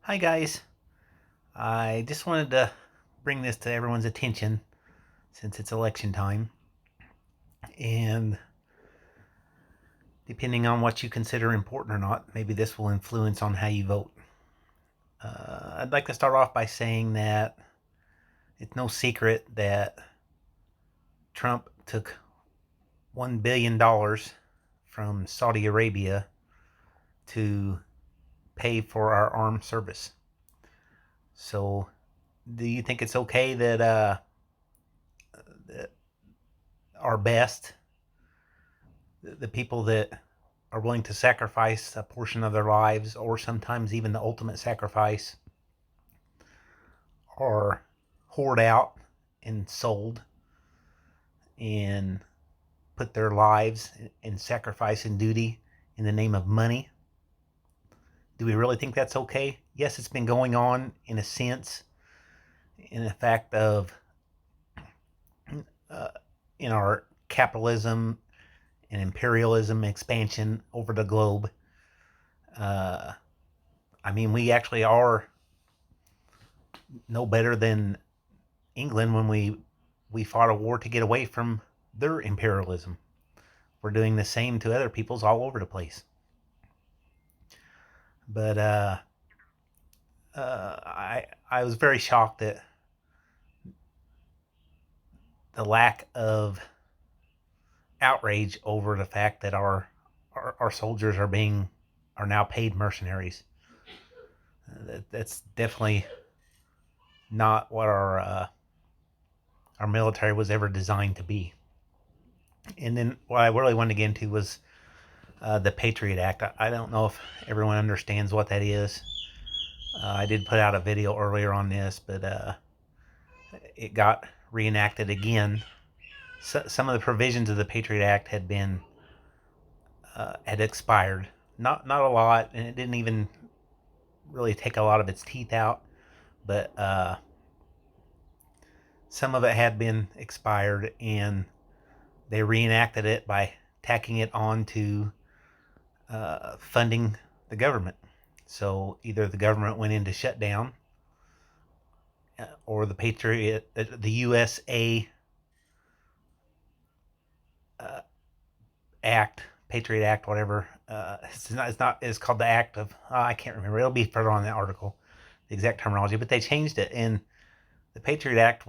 Hi, guys. I just wanted to bring this to everyone's attention since it's election time. And depending on what you consider important or not, maybe this will influence on how you vote. I'd like to start off by saying that it's no secret that Trump took $1 billion from Saudi Arabia to pay for our armed service. So, do you think it's okay that our best, the people that are willing to sacrifice a portion of their lives, or sometimes even the ultimate sacrifice, are hoard out and sold and put their lives in sacrifice and duty in the name of money? Do we really think that's okay? Yes, it's been going on in a sense, in the fact of uh, in our capitalism and imperialism expansion over the globe. Uh, I mean, we actually are no better than England when we fought a war to get away from their imperialism. We're doing the same to other peoples all over the place. But I was very shocked at the lack of outrage over the fact that our soldiers are now paid mercenaries. That's definitely not what our military was ever designed to be. And then what I really wanted to get into was the Patriot Act. I don't know if everyone understands what that is. I did put out a video earlier on this, but it got reenacted again. Some of the provisions of the Patriot Act had expired. Not a lot, and it didn't even really take a lot of its teeth out. But some of it had been expired, and they reenacted it by tacking it on to funding the government. So either the government went into shutdown, or the USA uh, Act, Patriot Act, whatever. It's called the Act of. I can't remember. It'll be further on in the article, the exact terminology. But they changed it, and the Patriot Act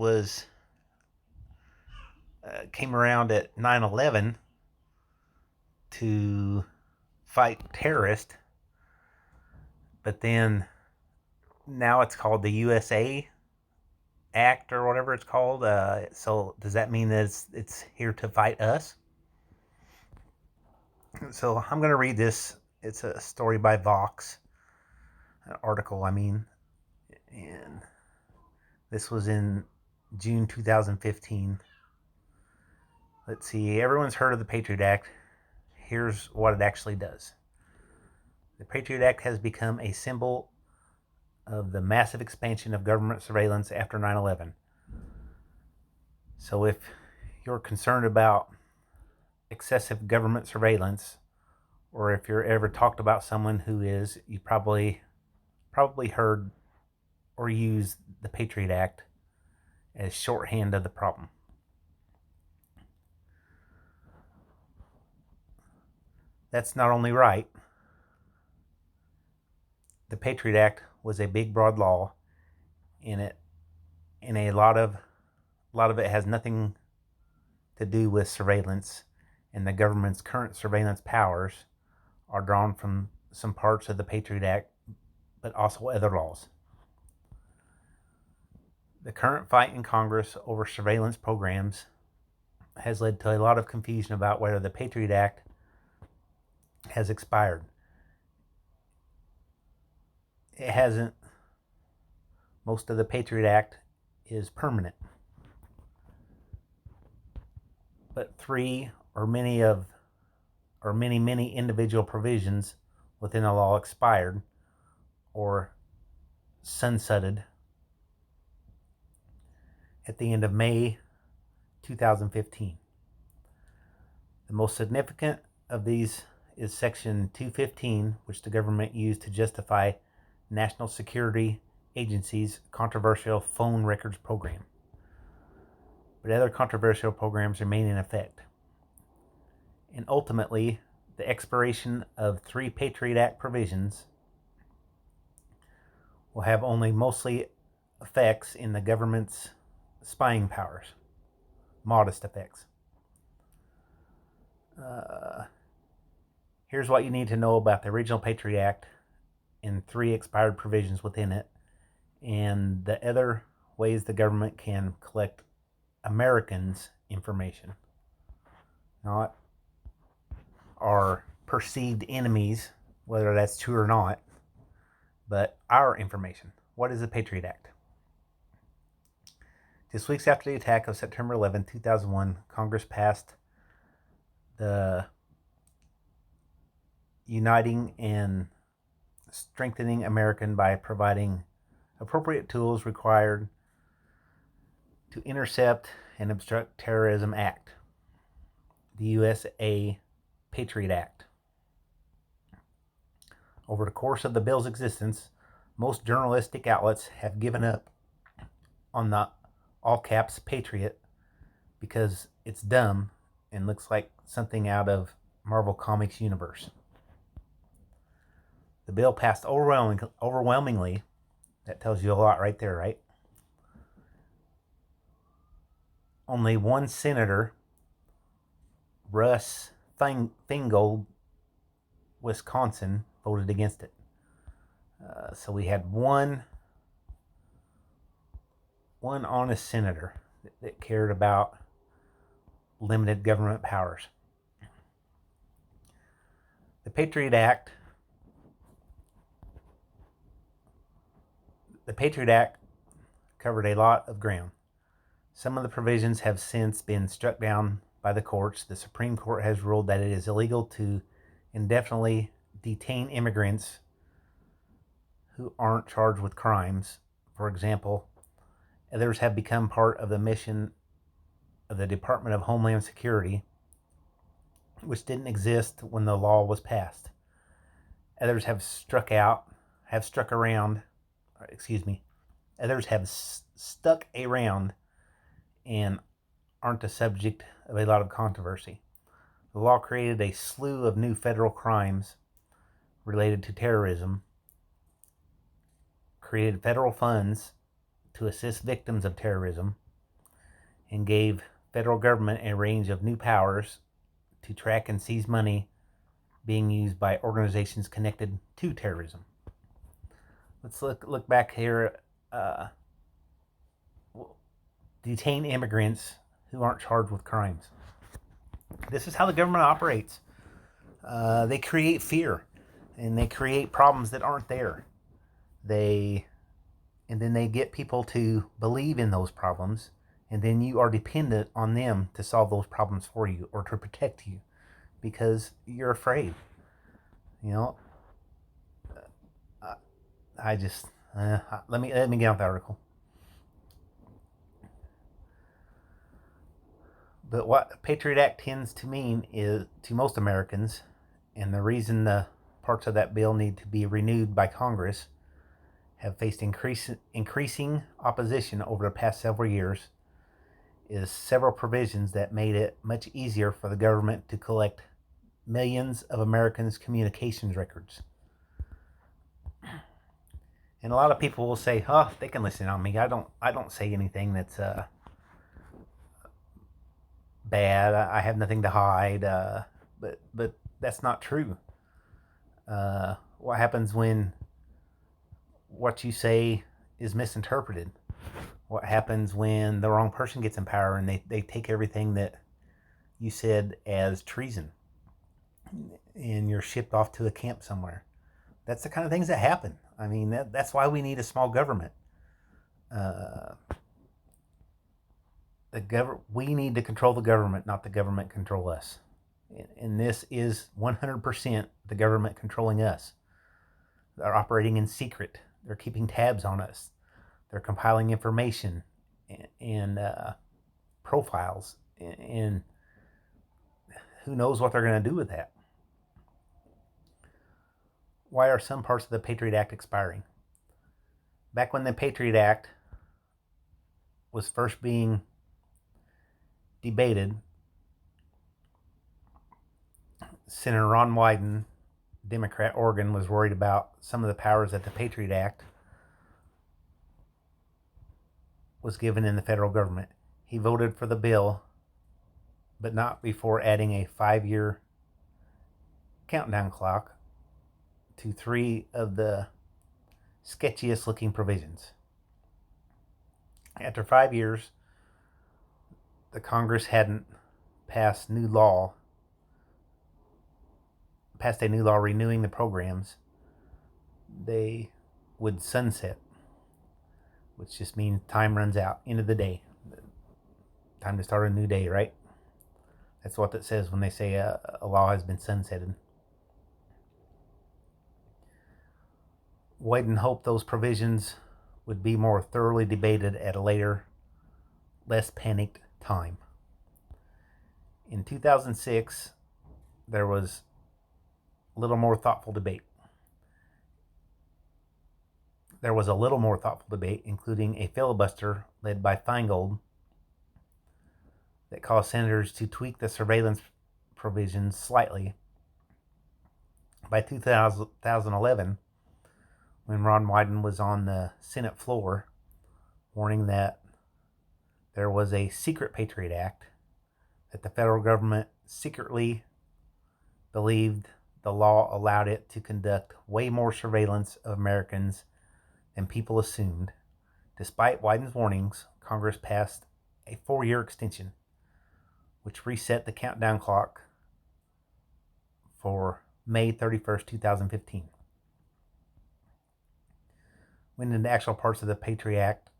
came around at 9/11 to fight terrorists, but then now it's called the USA Act or whatever it's called. So does that mean that it's here to fight us? So I'm going to read this. It's a story by Vox, an article, I mean, and this was in June 2015. Let's see, everyone's heard of the Patriot Act. Here's what it actually does. The Patriot Act has become a symbol of the massive expansion of government surveillance after 9/11. So if you're concerned about excessive government surveillance, or if you're ever talked about someone who is, you probably heard or used the Patriot Act as shorthand of the problem. That's not only right. The Patriot Act was a big, broad law, and a lot of it has nothing to do with surveillance, and the government's current surveillance powers are drawn from some parts of the Patriot Act, but also other laws. The current fight in Congress over surveillance programs has led to a lot of confusion about whether the Patriot Act has expired. It hasn't. Most of the Patriot Act is permanent, but three or many individual provisions within the law expired or sunsetted at the end of May 2015. The most significant of these is Section 215, which the government used to justify National Security Agency's controversial phone records program. But other controversial programs remain in effect. And ultimately, the expiration of 3 Patriot Act provisions will have only mostly effects in the government's spying powers. Modest effects. Here's what you need to know about the original Patriot Act and 3 expired provisions within it, and the other ways the government can collect Americans' information, not our perceived enemies, whether that's true or not, but our information. What is the Patriot Act? Just weeks after the attack of September 11, 2001, Congress passed the Uniting and Strengthening American by providing appropriate tools required to intercept and obstruct terrorism act, the USA Patriot Act. Over the course of the bill's existence, most journalistic outlets have given up on the all caps Patriot because it's dumb and looks like something out of Marvel Comics universe. The bill passed overwhelmingly. That tells you a lot right there, right? Only one senator, Russ Feingold, Wisconsin, voted against it. So we had one honest senator that cared about limited government powers. The Patriot Act covered a lot of ground. Some of the provisions have since been struck down by the courts. The Supreme Court has ruled that it is illegal to indefinitely detain immigrants who aren't charged with crimes. For example, others have become part of the mission of the Department of Homeland Security, which didn't exist when the law was passed. Others have stuck around and aren't the subject of a lot of controversy. The law created a slew of new federal crimes related to terrorism, created federal funds to assist victims of terrorism, and gave federal government a range of new powers to track and seize money being used by organizations connected to terrorism. Let's look back here. Detain immigrants who aren't charged with crimes. This is how the government operates. They create fear, and they create problems that aren't there. And then they get people to believe in those problems, and then you are dependent on them to solve those problems for you or to protect you because you're afraid. You know, let me get off the article. But what Patriot Act tends to mean is, to most Americans, and the reason the parts of that bill need to be renewed by Congress have faced increasing opposition over the past several years, is several provisions that made it much easier for the government to collect millions of Americans' communications records. And a lot of people will say, "Oh, they can listen on me. I don't say anything that's bad. I have nothing to hide." But that's not true. What happens when what you say is misinterpreted? What happens when the wrong person gets in power and they take everything that you said as treason and you're shipped off to a camp somewhere? That's the kind of things that happen. I mean, that's why we need a small government. We need to control the government, not the government control us. And this is 100% the government controlling us. They're operating in secret. They're keeping tabs on us. They're compiling information and profiles, and who knows what they're going to do with that. Why are some parts of the Patriot Act expiring? Back when the Patriot Act was first being debated, Senator Ron Wyden, Democrat, Oregon, was worried about some of the powers that the Patriot Act was given in the federal government. He voted for the bill, but not before adding a 5-year countdown clock to 3 of the sketchiest looking provisions. After 5 years, the Congress hadn't passed a new law renewing the programs. They would sunset, which just means time runs out, end of the day. Time to start a new day, right? That's what that says when they say a law has been sunsetted. Wyden hoped those provisions would be more thoroughly debated at a later, less panicked time. In 2006, there was a little more thoughtful debate. Including a filibuster led by Feingold that caused senators to tweak the surveillance provisions slightly. By 2011, when Ron Wyden was on the Senate floor warning that there was a secret Patriot Act, that the federal government secretly believed the law allowed it to conduct way more surveillance of Americans than people assumed. Despite Wyden's warnings, Congress passed a 4-year extension, which reset the countdown clock for May 31st, 2015. When in the actual parts of the Patriot Act,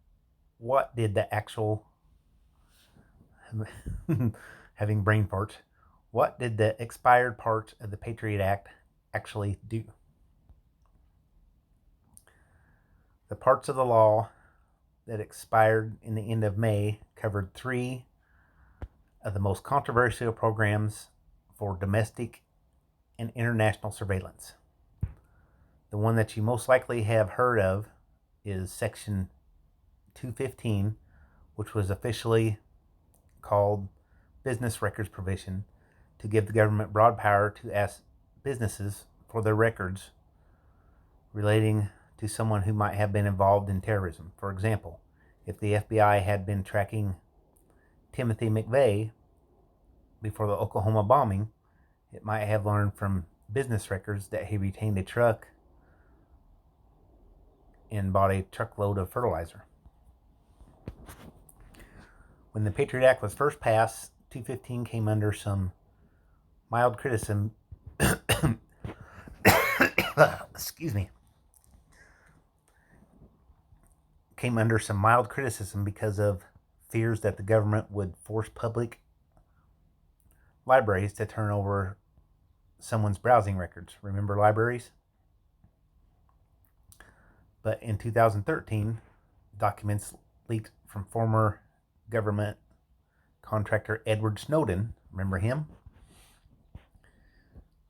what did the actual having brain farts, what did the expired parts of the Patriot Act actually do? The parts of the law that expired in the end of May covered 3 of the most controversial programs for domestic and international surveillance. The one that you most likely have heard of is Section 215, which was officially called Business Records Provision, to give the government broad power to ask businesses for their records relating to someone who might have been involved in terrorism. For example, if the FBI had been tracking Timothy McVeigh before the Oklahoma bombing, it might have learned from business records that he retained a truck and bought a truckload of fertilizer. When the Patriot Act was first passed, 215 came under some mild criticism. Excuse me. Came under some mild criticism because of fears that the government would force public libraries to turn over someone's browsing records. Remember libraries? But in 2013, documents leaked from former government contractor Edward Snowden, remember him?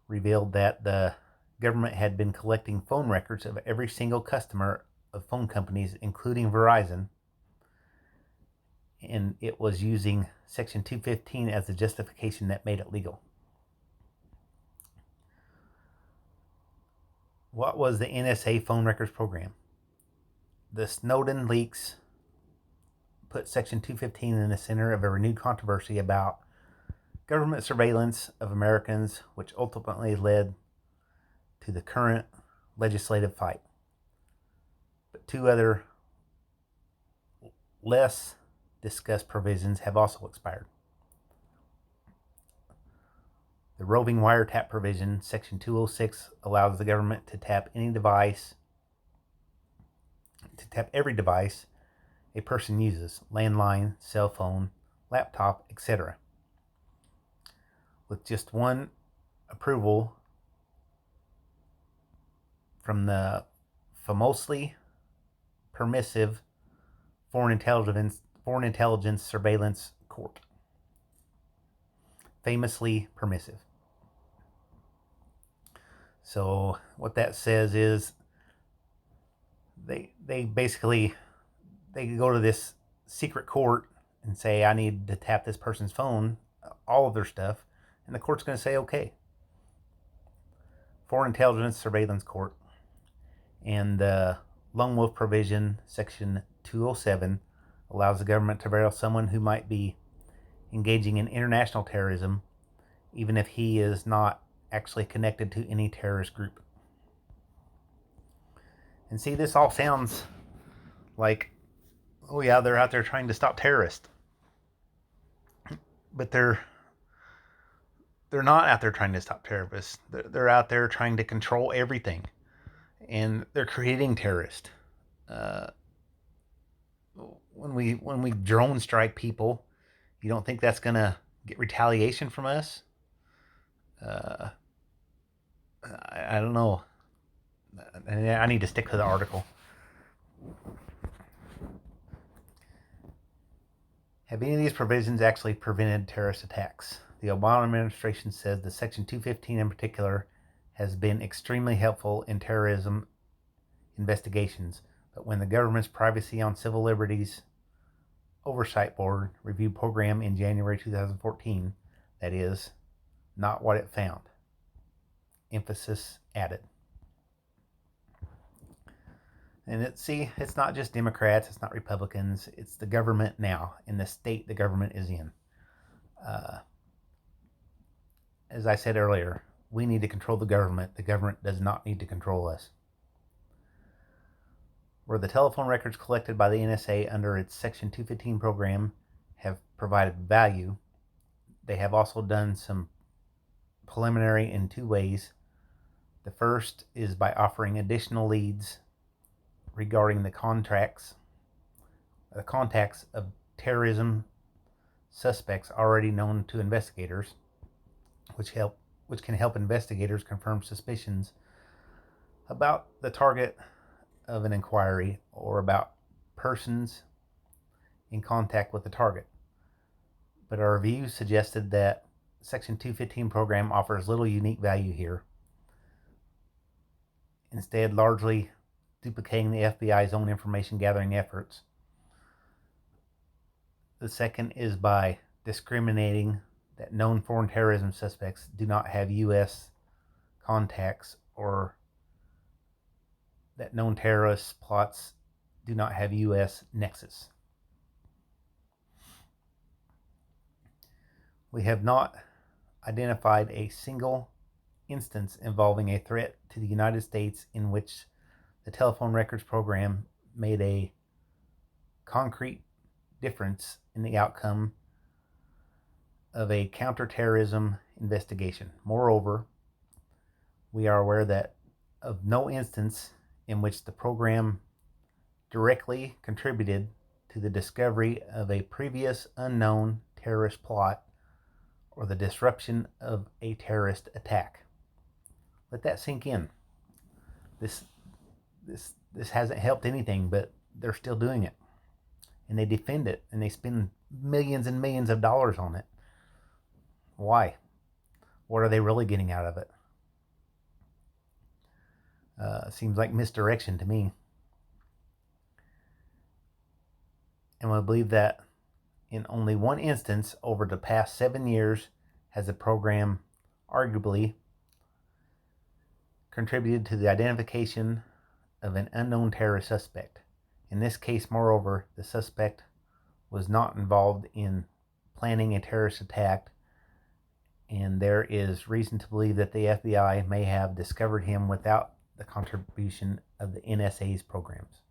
Revealed that the government had been collecting phone records of every single customer of phone companies, including Verizon, and it was using Section 215 as the justification that made it legal. What was the NSA Phone Records program? The Snowden leaks put Section 215 in the center of a renewed controversy about government surveillance of Americans, which ultimately led to the current legislative fight. But 2 other less discussed provisions have also expired. The roving wiretap provision, Section 206, allows the government to tap every device a person uses, landline, cell phone, laptop, etc., with just one approval from the famously permissive Foreign Intelligence Surveillance Court. Famously permissive. So what that says is they basically they go to this secret court and say, I need to tap this person's phone, all of their stuff, and the court's going to say, okay. Foreign Intelligence Surveillance Court. And the Lone Wolf Provision, Section 207, allows the government to surveil someone who might be engaging in international terrorism, even if he is not actually connected to any terrorist group. And see, this all sounds like, oh yeah, they're out there trying to stop terrorists. But they're not out there trying to stop terrorists. They're out there trying to control everything. And they're creating terrorists. When we drone strike people, you don't think that's gonna get retaliation from us? Uh, I don't know. I need to stick to the article. Have any of these provisions actually prevented terrorist attacks? The Obama administration says the Section 215 in particular has been extremely helpful in terrorism investigations, but when the government's Privacy on Civil Liberties Oversight Board reviewed program in January 2014, that is not what it found. Emphasis added. And it's not just Democrats, it's not Republicans, it's the government now, in the state the government is in. As I said earlier, we need to control the government. The government does not need to control us. Where the telephone records collected by the NSA under its Section 215 program have provided value, they have also done some preliminary in two ways. The first is by offering additional leads regarding the contacts of terrorism suspects already known to investigators, which can help investigators confirm suspicions about the target of an inquiry or about persons in contact with the target. But our review suggested that Section 215 program offers little unique value here, instead largely duplicating the FBI's own information gathering efforts. The second is by discriminating that known foreign terrorism suspects do not have U.S. contacts, or that known terrorist plots do not have U.S. nexus. We have not identified a single instance involving a threat to the United States in which the telephone records program made a concrete difference in the outcome of a counterterrorism investigation. Moreover, we are aware of no instance in which the program directly contributed to the discovery of a previous unknown terrorist plot or the disruption of a terrorist attack. Let that sink in. This hasn't helped anything, but they're still doing it. And they defend it, and they spend millions and millions of dollars on it. Why? What are they really getting out of it? Seems like misdirection to me. And we believe that in only one instance over the past 7 years has the program arguably contributed to the identification of an unknown terrorist suspect. In this case, moreover, the suspect was not involved in planning a terrorist attack, and there is reason to believe that the FBI may have discovered him without the contribution of the NSA's programs.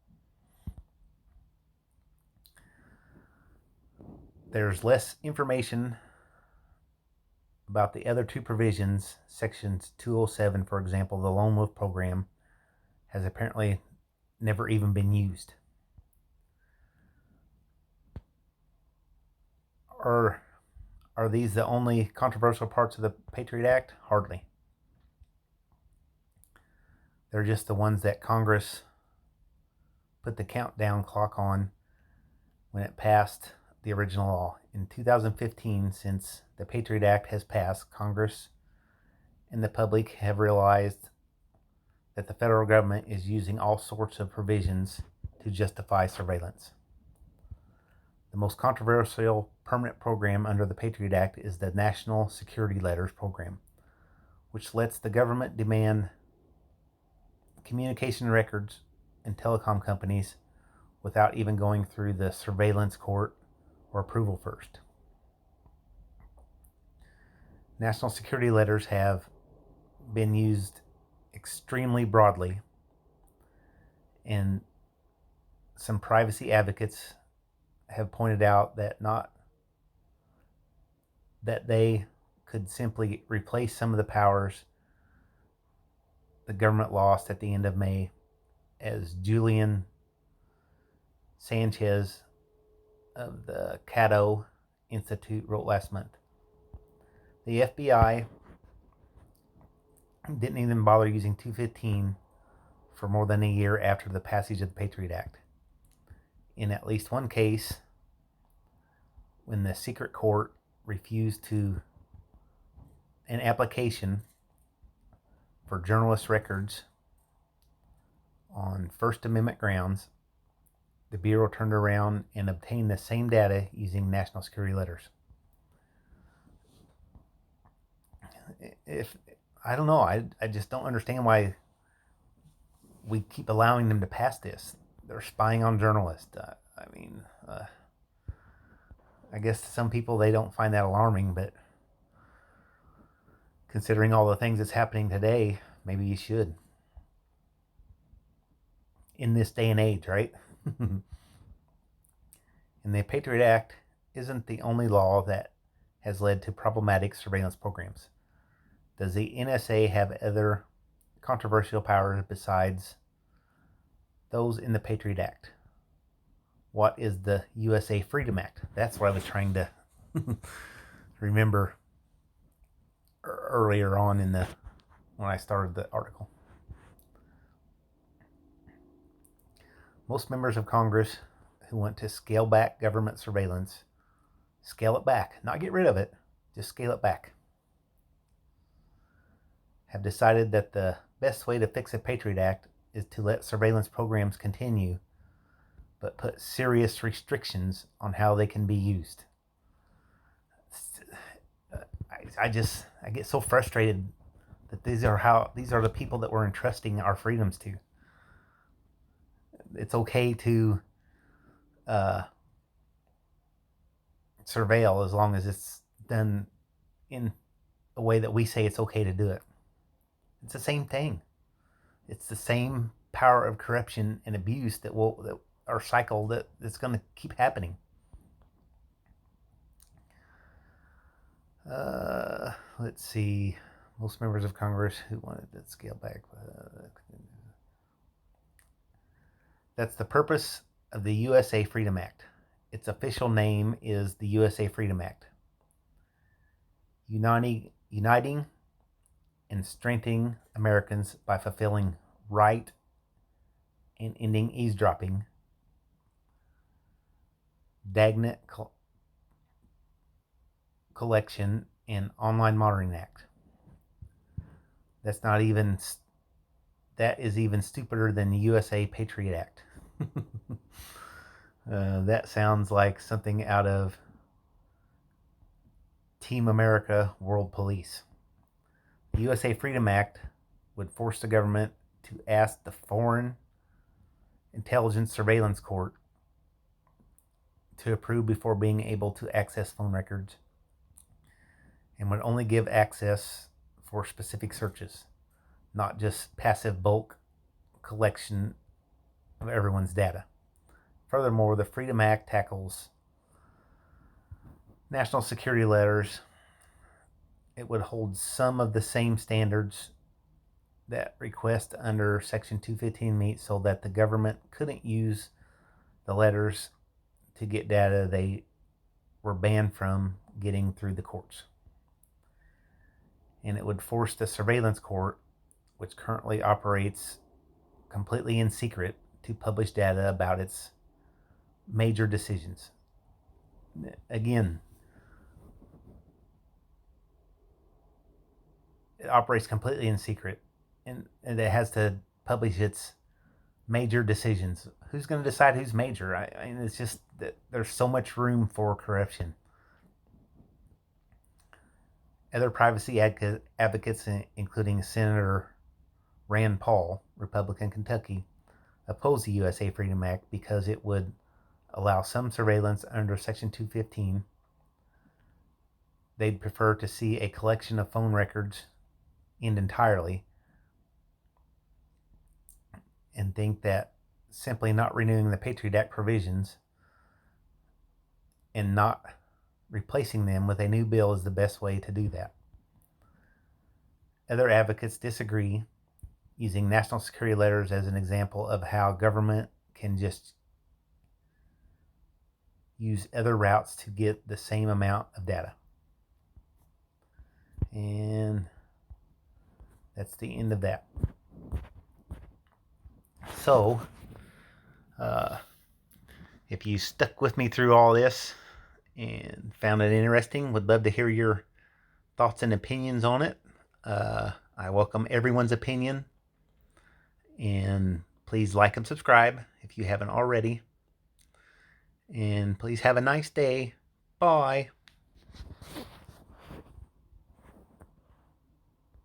There's less information about the other two provisions. Sections 207, for example, the Lone Wolf program, has apparently never even been used. Are these the only controversial parts of the Patriot Act? Hardly. They're just the ones that Congress put the countdown clock on when it passed the original law. In 2015, since the Patriot Act has passed, Congress and the public have realized that the federal government is using all sorts of provisions to justify surveillance. The most controversial permanent program under the Patriot Act is the National Security Letters Program, which lets the government demand communication records and telecom companies without even going through the surveillance court or approval first. National security letters have been used extremely broadly, and some privacy advocates have pointed out that they could simply replace some of the powers the government lost at the end of May, as Julian Sanchez of the Cato Institute wrote last month. The FBI didn't even bother using 215 for more than a year after the passage of the Patriot Act. In at least one case, when the secret court refused an application for journalist records on First Amendment grounds, the Bureau turned around and obtained the same data using national security letters. I don't know, I just don't understand why we keep allowing them to pass this. They're spying on journalists. I guess to some people they don't find that alarming, but considering all the things that's happening today, maybe you should. In this day and age, right? And the Patriot Act isn't the only law that has led to problematic surveillance programs. Does the NSA have other controversial powers besides those in the Patriot Act? What is the USA Freedom Act? That's what I was trying to remember earlier on when I started the article. Most members of Congress who want to scale back government surveillance, scale it back, not get rid of it, just scale it back, have decided that the best way to fix the Patriot Act is to let surveillance programs continue, but put serious restrictions on how they can be used. I get so frustrated that these are the people that we're entrusting our freedoms to. It's okay to surveil as long as it's done in a way that we say it's okay to do it. It's the same thing. It's the same power of corruption and abuse that our cycle that's going to keep happening. Let's see. Most members of Congress who wanted to scale back. That's the purpose of the USA Freedom Act. Its official name is the USA Freedom Act. Uniting and strengthening Americans by fulfilling right and ending eavesdropping, Dragnet Collection, and Online Monitoring Act. That is even stupider than the USA Patriot Act. That sounds like something out of Team America World Police. The USA Freedom Act would force the government to ask the Foreign Intelligence Surveillance Court to approve before being able to access phone records, and would only give access for specific searches, not just passive bulk collection of everyone's data. Furthermore, the Freedom Act tackles national security letters. It would hold some of the same standards that request under Section 215 meet, so that the government couldn't use the letters to get data they were banned from getting through the courts. And it would force the surveillance court, which currently operates completely in secret, to publish data about its major decisions. Again, it operates completely in secret, and it has to publish its major decisions. Who's going to decide who's major? I mean, it's just that there's so much room for corruption. Other privacy advocates, including Senator Rand Paul, Republican, Kentucky, oppose the USA Freedom Act because it would allow some surveillance under Section 215. They'd prefer to see a collection of phone records end entirely, and think that simply not renewing the Patriot Act provisions and not replacing them with a new bill is the best way to do that. Other advocates disagree, using national security letters as an example of how government can just use other routes to get the same amount of data. And that's the end of that. So, if you stuck with me through all this and found it interesting, would love to hear your thoughts and opinions on it. I welcome everyone's opinion. And please like and subscribe if you haven't already. And please have a nice day. Bye.